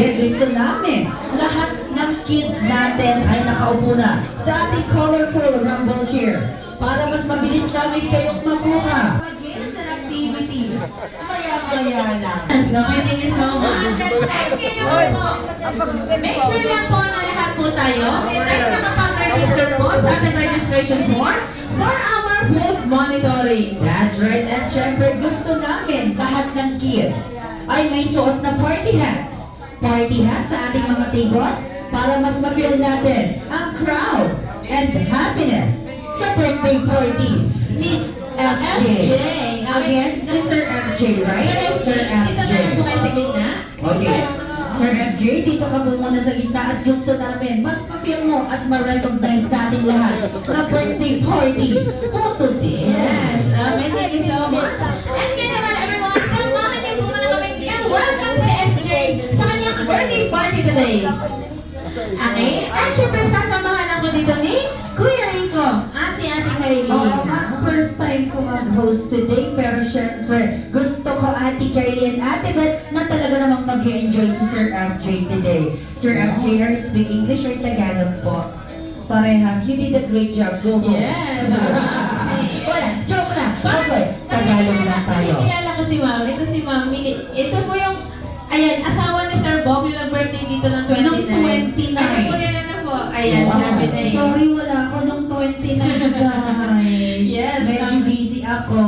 Kaya gusto namin, lahat ng kids natin ay nakaupo na sa ating colorful rumble chair para mas mabilis namin kayong makuha. Again, sa activity, maya-maya lang. So, thank you so much. Thank you po. Make sure lang po na lahat po tayo ay nakapag-register po sa ating registration form for our food monitoring. That's right, at syempre gusto namin lahat ng kids ay may suot na party hats. Party hats sa ating mga table para mas ma-feel natin ang crowd and happiness sa birthday party ni FJ. Again, si Sir FJ, right? Sir Dito FJ. na lang po kayo sa gitna. Okay. Sir FJ, dito ka po muna sa gitna at gusto namin mas ma-feel mo at ma-recognize natin lahat na birthday party mo today. Yes, thank you so much. And ngayon naman everyone, samahan niyo po muna kami and welcome si FJ sa kanyang birthday party today. Okay? At syempre sasamahan ako dito ni Kuya Rico, Ate Kylie. Oo nga, first time ko mag-host today, pero syempre, gusto ko Ate Kylie and Ate Beth na talaga namang mag-enjoy si Sir FJ today. Sir FJ, are you speak English or Tagalog po? Parehas, you did a great job. Go, go. Yes. Wala, joke lang. Okay, Tagalog lang tayo. Kilala ko si Mami. Ito si Mami. Ito po yung, ayan, asawa ni Sir Bob yung nag-birthday dito ng 29. Nung 29. Ay, po yan na po. Ayan, sabi na yun. Sorry, wala ako nung 29, guys. Yes, Medyo busy ako.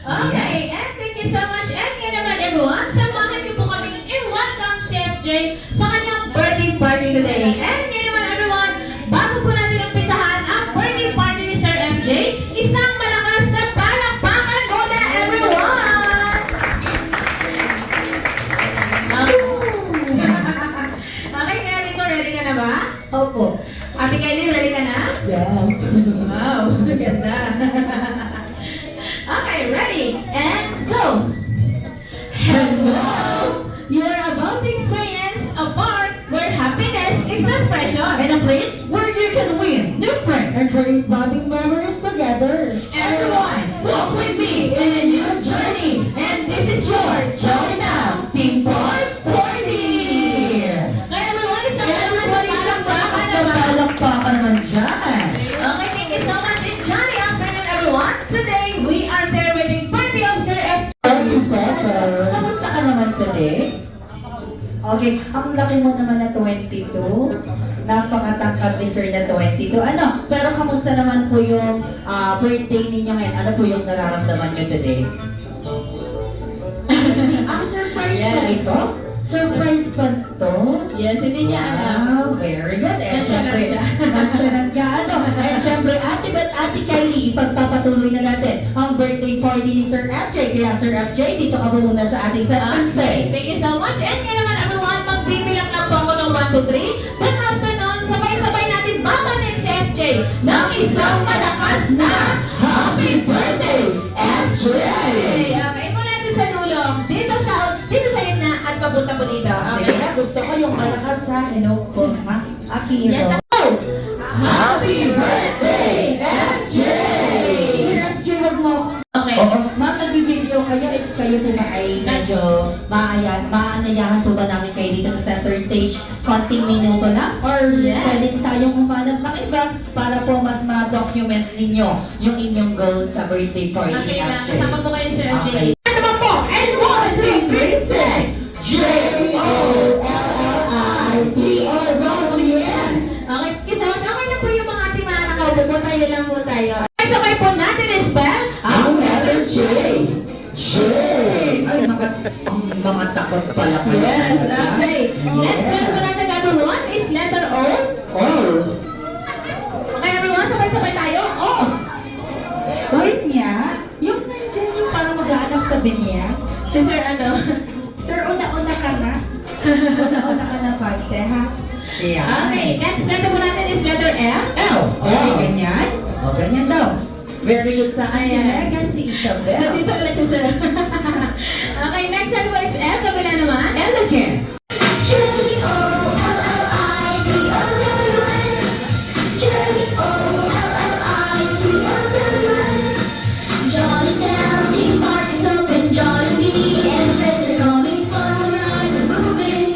Okay, Yes. and thank you so much. And ngayon naman everyone, samahan niyo po kami and welcome si FJ sa kanyang birthday party today. And ngayon naman everyone, bago po natin umpisahan ang birthday party ni Sir FJ, isang malakas na palakpakan muna everyone! Okay, kaya Rico, ready ka na ba? Opo. Ate Kylie, ready ka na? Yeah. Wow, ganda. Okay, ready, and go! Hello! You are about to experience a park where happiness is expression. And a place where you can win new friends and create bonding memories together. Everyone, walk with me in a new journey. And this is your Join Now Team Boy Party! Kaya everyone, isang Everybody, isang palakpakan naman. palakpakan naman dyan. Okay, thank you so much. And Johnny, afternoon everyone. Today, we are celebrating birthday of Sir F. Kamusta ka naman today? Okay, ang laki mo naman na 22. Napakatangkad ni Sir na 22. Ano, pero kamusta naman po yung birthday ninyo ngayon? Ano po yung nararamdaman nyo today? Surprise Yes. pa ito? Surprise pa ito? Yes, hindi niya alam. Wow, very good. And syempre, siya. nagsalang ka, ano? And syempre, Ate Beth, Ate Kylie, ipagpapatuloy na natin ang birthday party ni Sir FJ. Kaya Sir FJ, dito ka po muna sa ating Sunday. Okay, thank you so much. And ngayon naman everyone, magbibilang lang po ako ng 1, 2, 3. Then after nun, sabay-sabay natin babanin si FJ ng isang malakas na Happy birthday, FJ! Okay, mula natin sa dulo. Dito sa gitna at papunta po dito. Sige na, gusto ko yung malakas sa hello po, ha? Akiro. Yes, Happy birthday, FJ! Sir FJ, wag mo. Okay. Oo, ma'am, nag-video kayo. Kayo po ba ay medyo maanayahan po ba namin kayo dito sa center stage? Konting minuto lang? Or Yes. pwede tayong humanap ng iba para po mas ma-document ninyo yung inyong goals sa birthday party ni Okay lang. FJ? Kasama po kayo ni Sir FJ. Okay. Ano naman po? And 1, 2, 3, say! J-O-L-L-I-P-O-W-N Okay, kasama siya. Okay lang po yung mga ating mga nakaupo po. Tayo lang po tayo. Sabay po natin spell Ang letter J. J. Ay, mga takot pala kayo. Yes, okay. Let's spell po natin number 1 is letter O. O. Okay, everyone, sabay-sabay tayo. O. Wait niya, yung nandiyan yung parang mag-aanap sa niya. Si Sir ano? Sir, una-una ka na. Una-una ka na, Pagte, ha? Yeah. Okay, next letter po natin is letter L. L. Okay, ganyan. O, ganyan daw. Very good sa akin si Ayan. Megan, si Isabel. Dito ulit si Sir. Okay, next letter po is L. Kabila naman. Elegant. Jolly town, the party's open, jolly me, and friends are coming, fun rides are moving.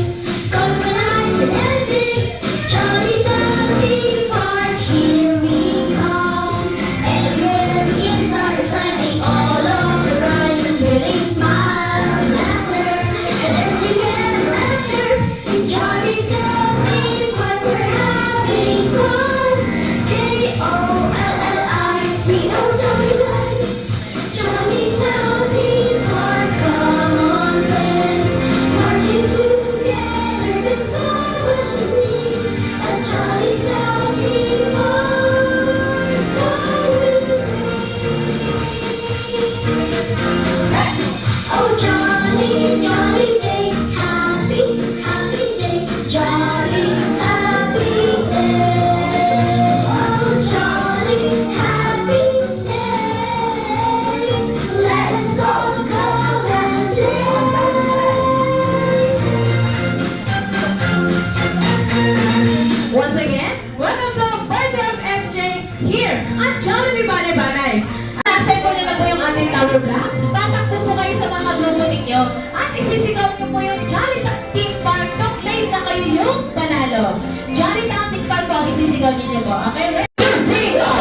gamit niyo po. Okay, ready? 3, go!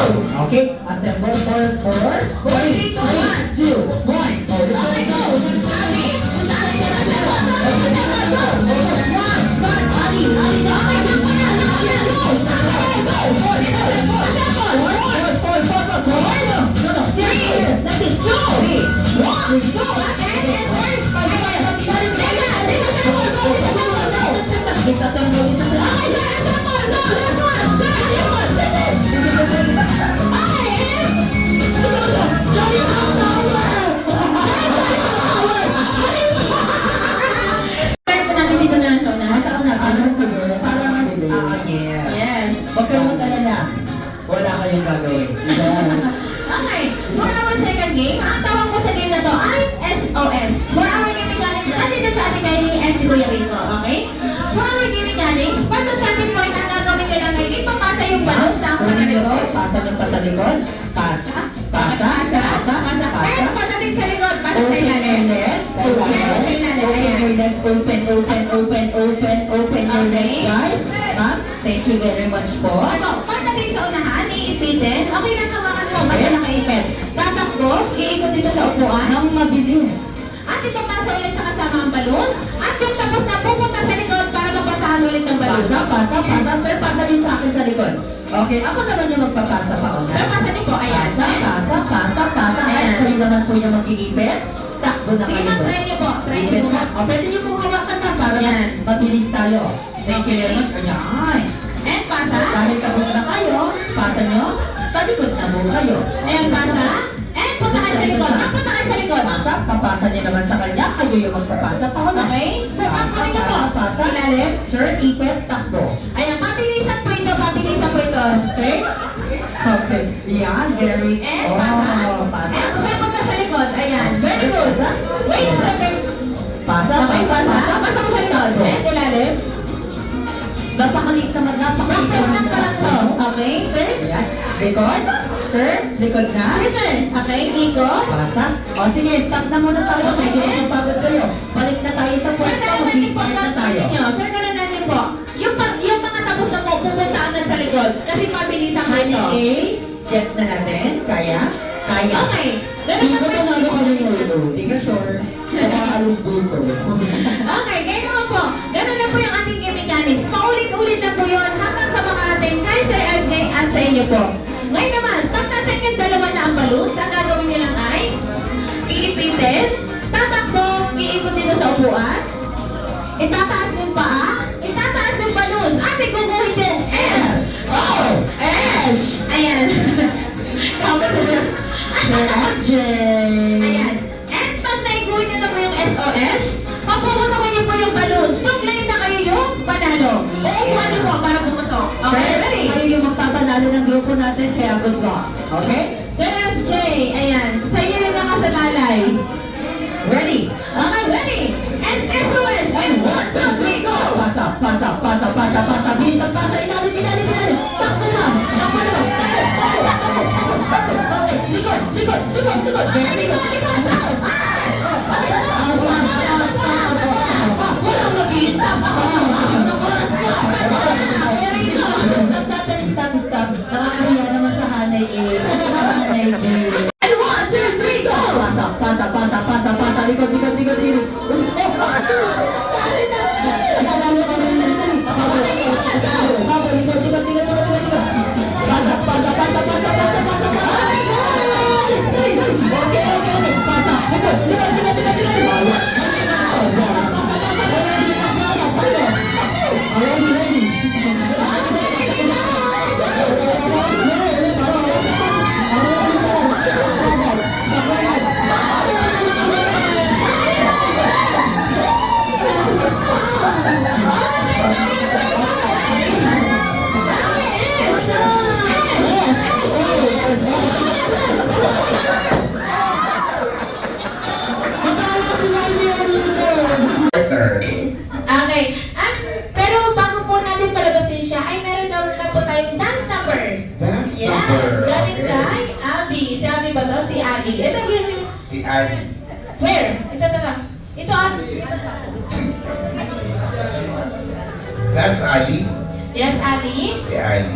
Okay, assemble for 4, 3, 2, 1. Okay, go! Sabi, sabi ka na sa bata, sa second go! Ali, go! Pero po natin dito na sa unahan. Yes. Huwag kayong mag-alala. Wala kayong gagawin. Okay, for our second game, ang tawag ko sa game na to ay SOS. For our game mechanics, nandito sa ating kayo and si Kuya Rico, okay? For our game mechanics, para sa starting point, ang gagawin nila ngayon, ipapasa yung balon sa ang patalikod. Pasa ng patalikod. Pasa. Pasa. Pasa. And patalik sa likod, para sa ilalim. Let's open your legs, guys. Ma'am, thank you very much po. Ano, patalik sa unahan, iipitin. Okay lang hawakan mo, basta nakaipit. Tatakbo, iikot dito sa upuan. Nang mabilis. At ipapasa ulit sa kasama ang balons. At yung tapos na pupunta sa likod para mapasahan ulit ng balons. Pasa. Sir, pasa din sa akin sa likod. Okay, ako naman yung magpapasa pa una. Sir, pasa niyo po. Ayan. Pasa. Ayan, Ayan. kayo naman po yung mag-iipit. Takbo na Sige kayo. ma'am, try niyo po. Try niyo Ipit po. na. O, pwede niyo pong hawakan na para mas Ayan. mabilis tayo. Thank you very much. Ayan. And pasa. Dahil tapos na kayo, pasa nyo, sa likod na po kayo. Ayan, pasa. And punta kayo sa likod. Punta kayo sa likod. Papasa niya naman sa kanya, kayo yung magpapasa pa una. Okay? Sir, pasa niyo po. Pasa. Ilalim. Sir, ipit, takbo. Ayan, pabilisan po ito. Sir. Okay. Yan, very... And pasa. Pasa. And sir, punta sa likod. Ayan. Very good. Wait, sir. Pasa. Okay, pasa. Pasa mo sa likod. And ilalim. Napakaliit naman, napakaliit Practice lang pa lang to. Okay, sir? Ayan. Likod. Sir, likod na. Sige, sir. Okay, ikot. Pasa. O sige, stop na muna tayo. Medyo mapagod kayo. Balik na tayo sa Sir, pwesto. ganun natin po Mag-start na tayo. nyo. Sir, ganun natin po. Yung mga tapos na po, pupunta agad sa likod. Kasi mabilisan ko ito. Okay. Gets na natin. Kaya? Kaya. Okay. Ganun na po yung Hindi ka sure. Nakaalis dito. Okay, ganyan naman po. Ganun na po yung ating game mechanics. Paulit-ulit na po yun hanggang sa makarating kay Sir MJ at sa inyo po. Ngayon naman, pag nasa inyong dalawa na ang balloons, ang gagawin nyo lang ay iipitin, tatakbo, iikot dito sa upuan, itataas yung paa, itataas yung balloons, at ikukuhin yung S. S! Ayan. Tapos sa Sir. Sir MJ. Ayan. And pag naikuhin nyo na po yung SOS, papuputukin nyo po yung balloons. Mag-line na kayo yung panalo. Uupuan nyo po para pumutok. Okay, Sir, ready? kayo yung magpapanalo ng grupo natin, kaya good luck. Okay? Sir FJ, ayan. Sa inyo yung nakasalalay. Ready? Okay, ready? And SOS. And 1, 2, 3, go! Pasa. Bilis ang pasa. Ilalim. Takbo na. Okay. Likod. Very good. Walang mag-i-stop. Stop. Nakakahiya naman sa hanay eh. And 1, 2, 3, go! Pasa. Likod. Okay. Pero bago po natin palabasin siya, ay meron na po tayong dance number. Yes, galing kay Abby. Si Abby ba to? Si Abby. Ito, Si Ivy. where? Ito. Ito, Abby. That's Ali. Yes, Abby. Si Ivy.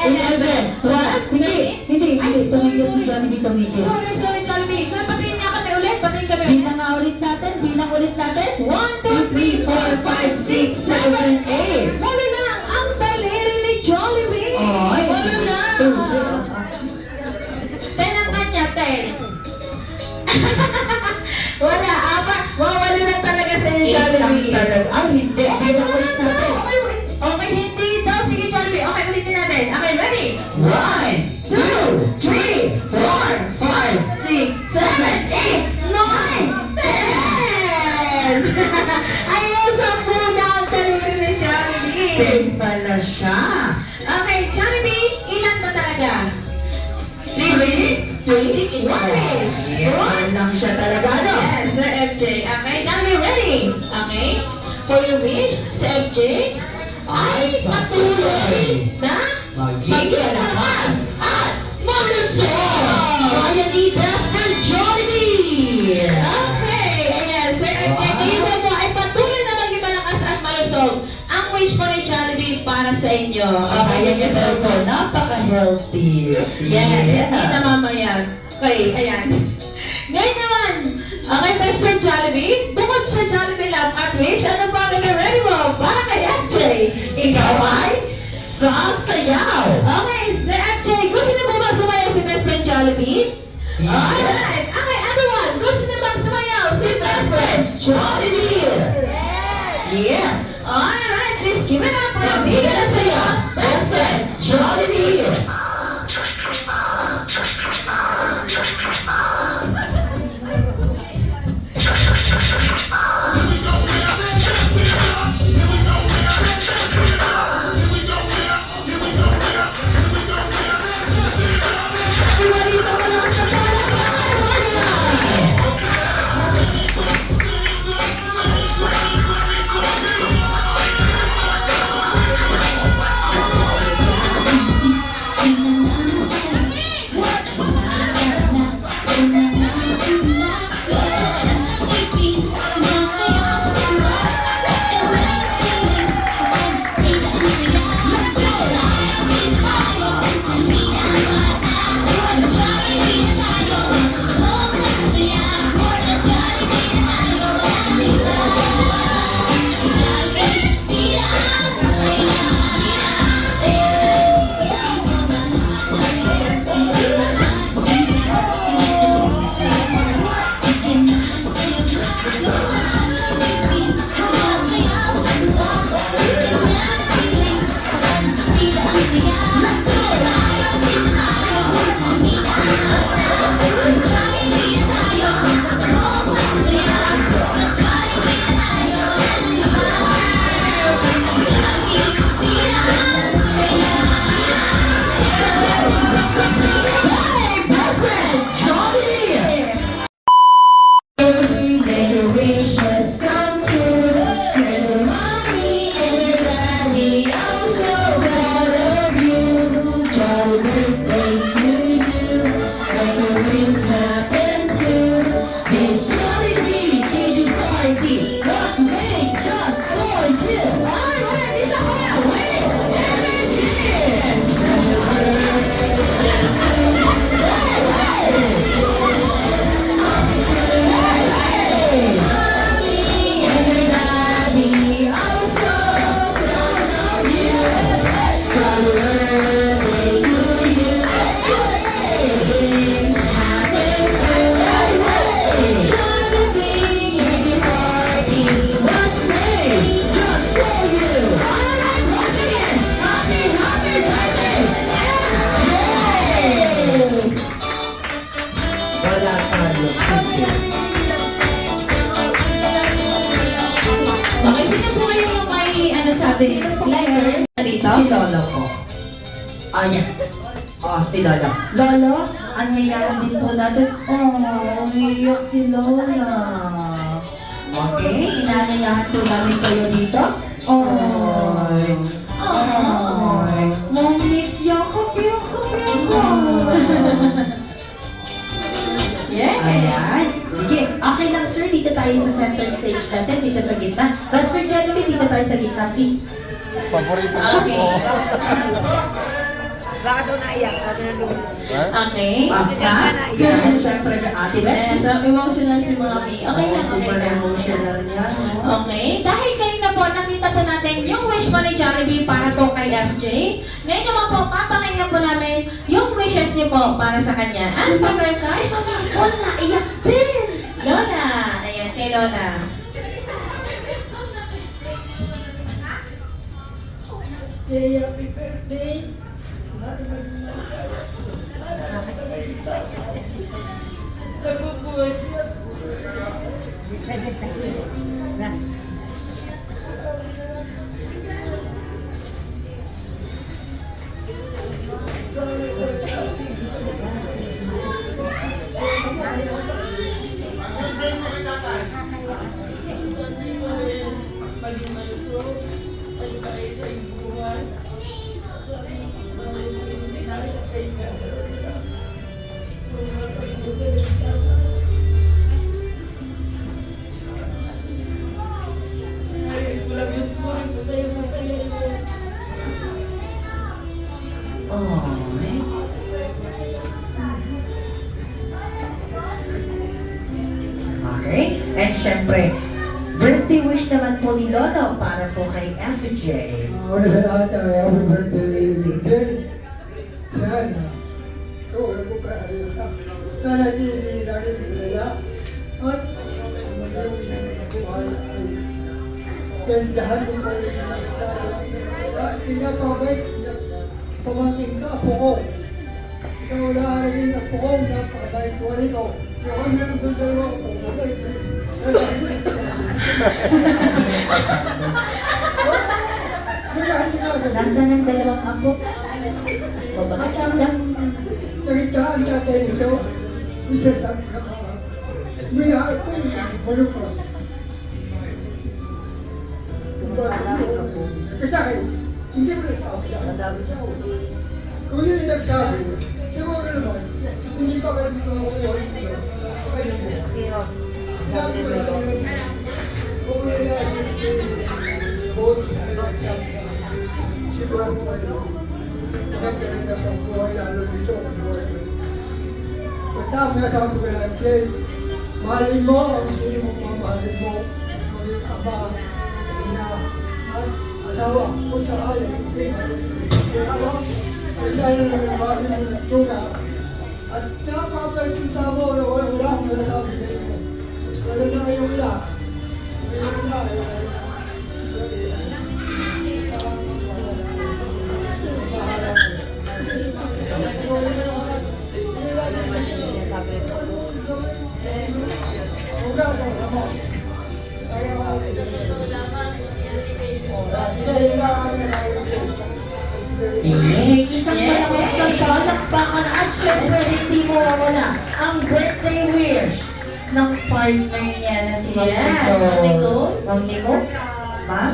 11, 12, hindi. Tumigil si Jollibee, tumigil. Sorry, Jollibee. Patingin nga kami ulit. Patingin kami ulit. Bilang nga ulit natin. 1, 2, 3, 4, 5, 6, 7, 8. Wala lang ang daliri ni Jollibee. Ay, Wala lang. 10 ang kanya, 10. Wala, apat. Wala na talaga sa iyo, Jollibee. Hindi. Bilang ulit natin. Okay, hindi daw. Sige, Jollibee. Okay, ulitin natin. Okay, ready? 1, 2, 3, 4, 5, 6, 7, 8, 9, 10! Ayaw sa muna ang daliri ni Jollibee. 10 pala siya. Okay, Jollibee, ilan ba talaga? 3, 1 wish. Yan lang siya talaga, no? Yes, Sir FJ. Okay, Jollibee, ready? Okay? For your wish, Sir FJ? ay patuloy na maging lakas at malusog. Kaya ni Beth and Jollibee! Okay, ayan, Sir MJ, kayo na po ay patuloy na maging malakas at malusog. Ang wish po ni Jollibee para sa inyo. Kaya niya sa po, napaka-healthy. Yes, hindi namamayag. Okay, ayan. Ngayon naman, okay, best friend Jollibee, bukod sa Jollibee Love at Wish, ano pa ang ready mo para kay FJ? Ikaw ay sasayaw! Okay, Sir FJ, gusto niyo po ba sumayaw si best friend Jollibee? Alright, okay, everyone, gusto niyo bang sumayaw si best friend Jollibee! Yes! Alright, please give it up for Pamilya na saya, best friend Jollibee! Everybody, sa malakas na palakpakan! Hey, best friend Jollibee! May your wishes come true. Little mommy and daddy, I'm so proud of you. Jolly birthday to you. Make your dreams happen too. This Jollibee kitty party was made just for you. Alright, isa ko na. Wait, energy! Wala tayo. Okay, sino po kayo yung may, ano sabi, lighter? Dito? Si Lolo po. Ah, yes. Oh, si Lolo. Lolo, ang yayaman din po natin. Oh, umiiyak si Lola. Okay, inanayahan po namin kayo dito. Ay. Ay. Mom Mix, yakap. Yeah. Ayan. Sige, okay lang sir. Dito tayo sa center stage natin. Dito sa gitna. But Sir Genevieve, dito tayo sa gitna, please. Paborito ko Okay. po. Bakit daw naiyak? Sabi ng lumo. Okay. Yan, syempre, Ate Eh, Beth. so, emotional si Mommy. Okay na, okay Super na. emotional yan. no? Okay, dahil kanina po nakita po natin yung wish po ni Jollibee para po kay FJ. Ngayon naman po, papakinggan po namin yung wishes niyo po para sa kanya. Ang sabi kay Wala, iyak din. Lola. Ayan, kay Lola. Happy birthday. Nabubuhay siya. Maging malusog. Pagkain sa inyo. syempre, birthday wish naman po ni Lolo para po kay FJ. Una sa lahat ay happy birthday, Jay. Sana. Wala ko ka ayos na. Sana hindi lagi kilala. At gandahan mo kayo sa pinapabay. Pamangkin ka, apo ko. Ikaw wala rin apo ko, napakabay ko rin ko. Ako meron ko dalawa ko. Nasaan ang dalawang apo? Babakat lang. Nakitaan natin ito. Isa lang nakaka. May ako ano ko. Kasi akin, hindi mo nagsabi. Kung yun yung nagsabi, siguro naman, hindi pa kayo dito mo kayo. Sabi ko lang, kung yun siguro ko kayo. Kasi ang buhay lalo dito, ang buhay ko. Basta may sabi ko lang, Jay, mahalin mo ang sino mo mamahalin mo. Maging ama, ina, at asawa, kung sa ayaw. Kaya tayo na nagbahin mo ng tuna. At nakakapagpunta mo na wala akong nalasabi sa iyo. Wala na kayo wala. Wala na kayo wala. Isang palakpakan palakpakan at syempre hindi mo wala ang birthday wish ng partner niya na si Ma'am Yes, Nicole. Ma'am Nicole. Ma'am Nicole? Ma'am?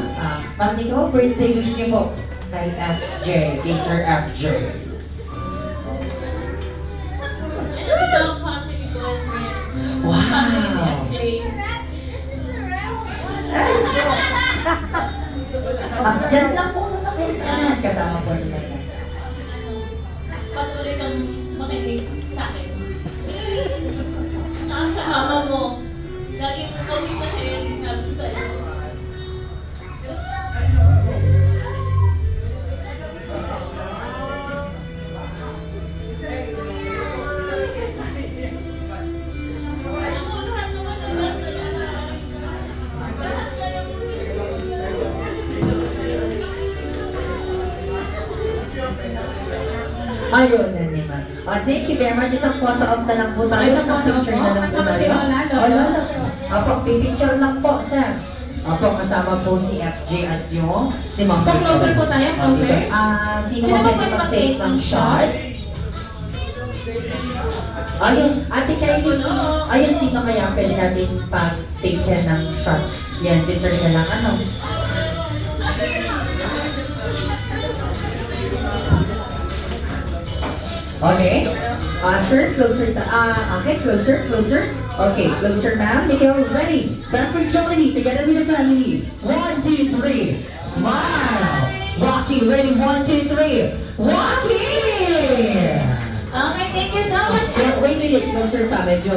Ma'am Nicole, birthday wish niyo po kay FJ, kay Sir FJ. Ito ang family boyfriend. Wow! Family ni FJ. Diyan lang po muna kayo saan. Kasama po nila yan. Patuloy kang makinig sa akin. Nakasama mo. Lagi mo kami makinig sabi sa'yo. Ako lahat naman ang nasa lahat. Lahat kaya mo Ayun na naman. Thank you very much. Isang photo op na lang po tayo. Isang photo op picture po. na lang po Kasama si tayo. Lola, Lola. Oh, Lola. Apo, pipicture lang po, sir. Apo, kasama po si FJ at yung si Ma'am. Pa-closer po tayo, closer. Sino Sino ba ba pwede pwede mag-take ng shot? Ayun, Ate Kylie, ayun, sino kaya pwede natin pa-take yan ng shot? Yan, si sir na lang, ano? Okay. Sir, closer. Okay, closer. Okay, closer, ma'am. Ikaw, ready? Best for Jolie, together with the family. 1, 2, 3. Smile. Rocky, ready? 1, 2, 3. Rocky! Okay, thank you so much. Wait a minute, closer pa. Medyo...